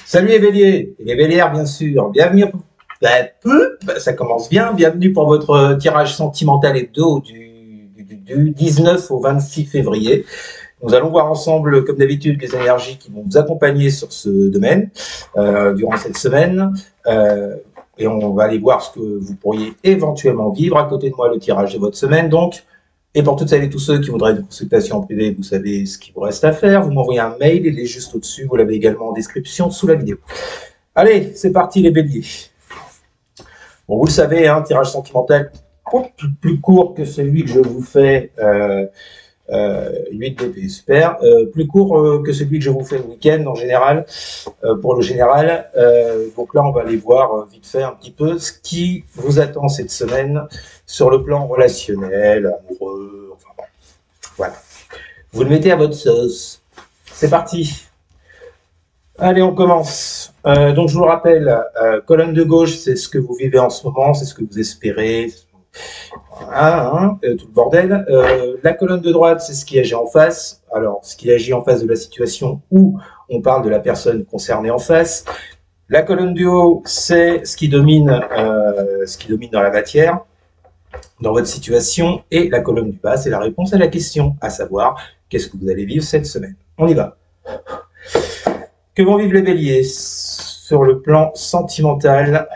Salut les béliers et les bélières bien sûr, bienvenue, ça commence bien, bienvenue pour votre tirage sentimental hebdo du 19 au 26 février. Nous allons voir ensemble, comme d'habitude, les énergies qui vont vous accompagner sur ce domaine durant cette semaine. Et on va aller voir ce que vous pourriez éventuellement vivre. À côté de moi, le tirage de votre semaine, donc. Et pour toutes celles et tous ceux qui voudraient une consultation en privé, vous savez ce qu'il vous reste à faire. Vous m'envoyez un mail, il est juste au-dessus. Vous l'avez également en description sous la vidéo. Allez, c'est parti les béliers. Bon, vous le savez, hein, tirage sentimental plus court que celui que je vous fais. 8 BP, super. Plus court que celui que je vous fais le week-end en général, pour le général. Donc là, on va aller voir vite fait un petit peu ce qui vous attend cette semaine sur le plan relationnel, amoureux, enfin bon, voilà. Vous le mettez à votre sauce. C'est parti. Allez, on commence. Donc je vous le rappelle, colonne de gauche, c'est ce que vous vivez en ce moment, c'est ce que vous espérez. Voilà, tout le bordel. La colonne de droite, c'est ce qui agit en face. Alors, ce qui agit en face de la situation où on parle de la personne concernée en face. La colonne du haut, c'est ce qui domine dans la matière, dans votre situation. Et la colonne du bas, c'est la réponse à la question, à savoir, qu'est-ce que vous allez vivre cette semaine? On y va. Que vont vivre les béliers sur le plan sentimental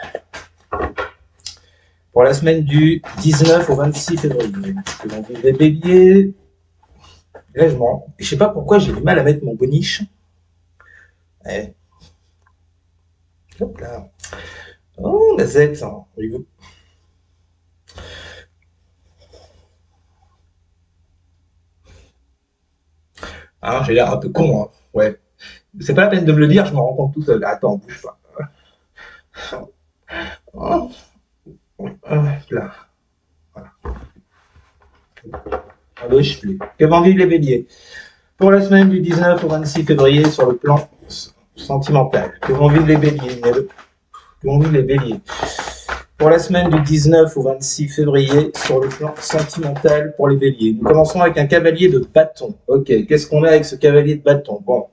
pour la semaine du 19 au 26 février. Que vont vivre les béliers? Là, je sais pas pourquoi j'ai du mal à mettre mon boniche. Ouais. Hop là. Oh, la Z, hein. Ah, j'ai l'air un peu con, hein. Ouais. C'est pas la peine de me le dire, je me rends compte tout seul. Attends, bouge pas. Oh. Là. Voilà. Que vont vivre les béliers pour la semaine du 19 au 26 février sur le plan sentimental? Que vont vivre les béliers? Que vont vivre les béliers pour la semaine du 19 au 26 février sur le plan sentimental pour les béliers? Nous commençons avec un cavalier de bâton. Ok, qu'est-ce qu'on a avec ce cavalier de bâton? Bon,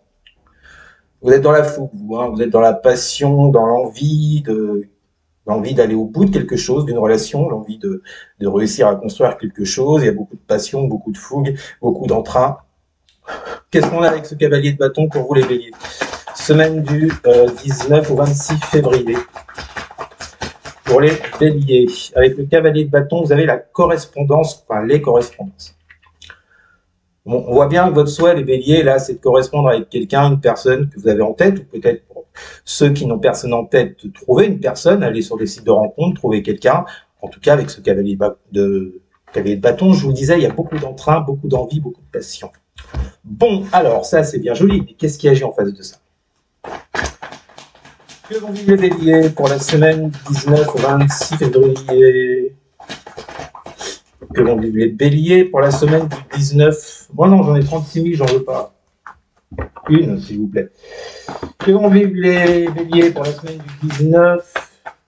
vous êtes dans la fougue, vous êtes dans la passion, dans l'envie d'aller au bout de quelque chose, d'une relation, l'envie de réussir à construire quelque chose. Il y a beaucoup de passion, beaucoup de fougue, beaucoup d'entrain. Qu'est-ce qu'on a avec ce cavalier de bâton pour vous les béliers? Semaine du 19 au 26 février. Pour les béliers, avec le cavalier de bâton, vous avez la correspondance, enfin les correspondances. Bon, on voit bien que votre souhait, les béliers, là, c'est de correspondre avec quelqu'un, une personne que vous avez en tête, ou peut-être pour ceux qui n'ont personne en tête, de trouver une personne, aller sur des sites de rencontres, trouver quelqu'un. En tout cas, avec ce cavalier de bâton, je vous disais, il y a beaucoup d'entrain, beaucoup d'envie, beaucoup de passion. Bon, alors, ça, c'est bien joli, mais qu'est-ce qui agit en face de ça? Que vont vivre les béliers pour la semaine du 19 au 26 février? Que vont vivre les béliers pour la semaine du 19? Moi non, j'en ai 36 000, j'en veux pas. Une, s'il vous plaît. Que vont vivre les béliers pour la semaine du 19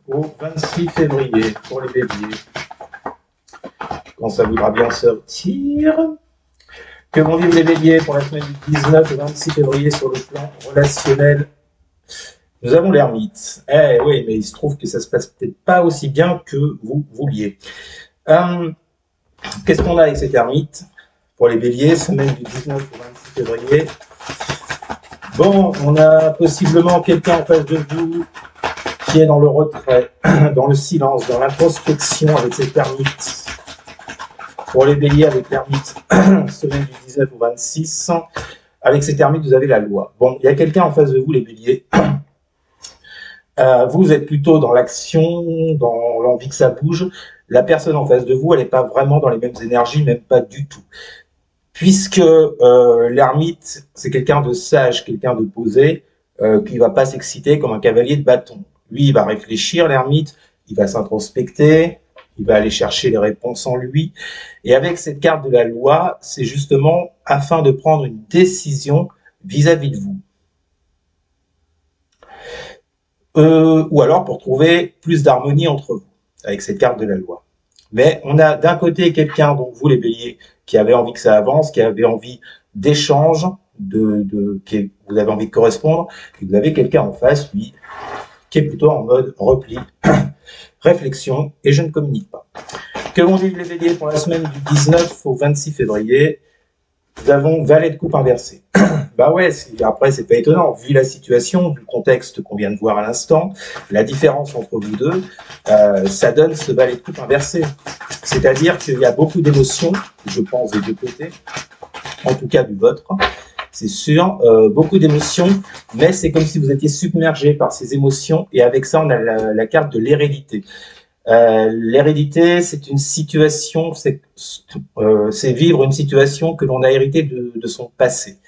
au 26 février pour les béliers? Quand ça voudra bien sortir. Que vont vivre les béliers pour la semaine du 19 au 26 février sur le plan relationnel? Nous avons l'ermite. Eh oui, mais il se trouve que ça se passe peut-être pas aussi bien que vous vouliez. Qu'est-ce qu'on a avec cet ermite pour les béliers, semaine du 19 au 26 février? Bon, on a possiblement quelqu'un en face de vous qui est dans le retrait, dans le silence, dans l'introspection avec cet ermite. Pour les béliers avec l'ermite, semaine du 19 au 26, avec cet ermite, vous avez la loi. Bon, il y a quelqu'un en face de vous, les béliers. Vous êtes plutôt dans l'action, dans l'envie que ça bouge. La personne en face de vous, elle n'est pas vraiment dans les mêmes énergies, même pas du tout. Puisque l'ermite, c'est quelqu'un de sage, quelqu'un de posé, qui ne va pas s'exciter comme un cavalier de bâton. Lui, il va réfléchir, l'ermite, il va s'introspecter, il va aller chercher les réponses en lui. Et avec cette carte de la loi, c'est justement afin de prendre une décision vis-à-vis de vous. Ou alors pour trouver plus d'harmonie entre vous, avec cette carte de la loi. Mais on a d'un côté quelqu'un, donc vous les béliers, qui avez envie que ça avance, qui avez envie d'échange, vous avez envie de correspondre, et vous avez quelqu'un en face, lui, qui est plutôt en mode repli, réflexion, et je ne communique pas. Que vont vivre les béliers pour la semaine du 19 au 26 février? Nous avons valet de coupe inversé. Bah ouais, après, c'est pas étonnant. Vu la situation, vu le contexte qu'on vient de voir à l'instant, la différence entre vous deux, ça donne ce valet de coupe inversé. C'est-à-dire qu'il y a beaucoup d'émotions, je pense, des deux côtés, en tout cas du vôtre, c'est sûr, beaucoup d'émotions, mais c'est comme si vous étiez submergé par ces émotions, et avec ça, on a la carte de l'hérédité. L'hérédité, c'est une situation, c'est vivre une situation que l'on a héritée de son passé.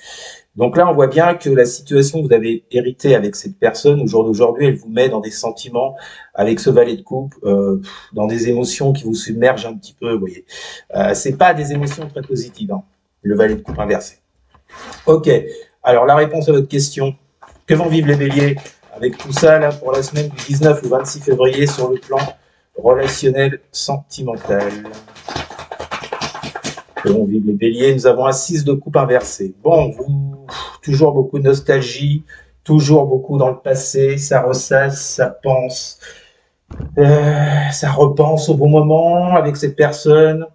Donc là, on voit bien que la situation que vous avez héritée avec cette personne, au jour d'aujourd'hui, elle vous met dans des sentiments, avec ce valet de coupe, dans des émotions qui vous submergent un petit peu, vous voyez. C'est pas des émotions très positives, hein, le valet de coupe inversé. Ok, alors la réponse à votre question, que vont vivre les béliers avec tout ça, là, pour la semaine du 19 au 26 février sur le plan relationnel sentimental. Que vont vivre les béliers? Nous avons un 6 de coupe inversé. Bon, toujours beaucoup de nostalgie, toujours beaucoup dans le passé, ça ressasse, ça pense, ça repense au bon moment avec cette personne,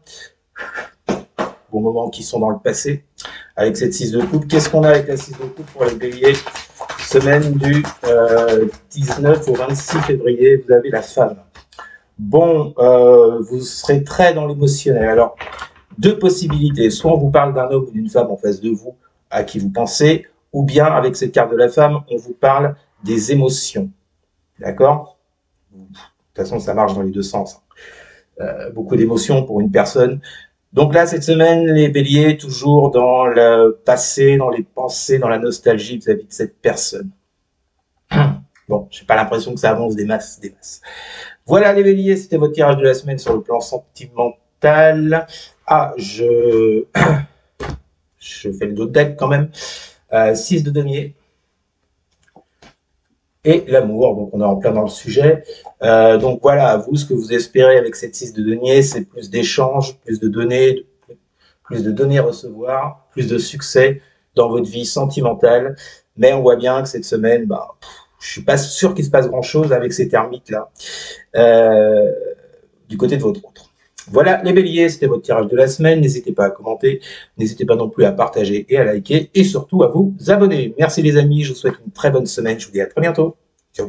bons moments qui sont dans le passé, avec cette 6 de coupe. Qu'est-ce qu'on a avec la 6 de coupe pour les béliers? Semaine du 19 au 26 février, vous avez la femme. Bon, vous serez très dans l'émotionnel. Alors, deux possibilités. Soit on vous parle d'un homme ou d'une femme en face de vous à qui vous pensez, ou bien avec cette carte de la femme, on vous parle des émotions. D'accord? De toute façon, ça marche dans les deux sens. Beaucoup d'émotions pour une personne. Donc là, cette semaine, les béliers, toujours dans le passé, dans les pensées, dans la nostalgie vis-à-vis de cette personne. Bon, j'ai pas l'impression que ça avance des masses, des masses. Voilà les béliers, c'était votre tirage de la semaine sur le plan sentimental. Ah, je fais le dos de deck quand même. 6 de denier. Et l'amour, donc on est en plein dans le sujet. Donc voilà, à vous, ce que vous espérez avec cette 6 de denier, c'est plus d'échanges, plus de donner recevoir, plus de succès dans votre vie sentimentale. Mais on voit bien que cette semaine, bah, je suis pas sûr qu'il se passe grand-chose avec ces termites-là, du côté de votre autre. Voilà les béliers, c'était votre tirage de la semaine. N'hésitez pas à commenter, n'hésitez pas non plus à partager et à liker, et surtout à vous abonner. Merci les amis, je vous souhaite une très bonne semaine, je vous dis à très bientôt. Ciao.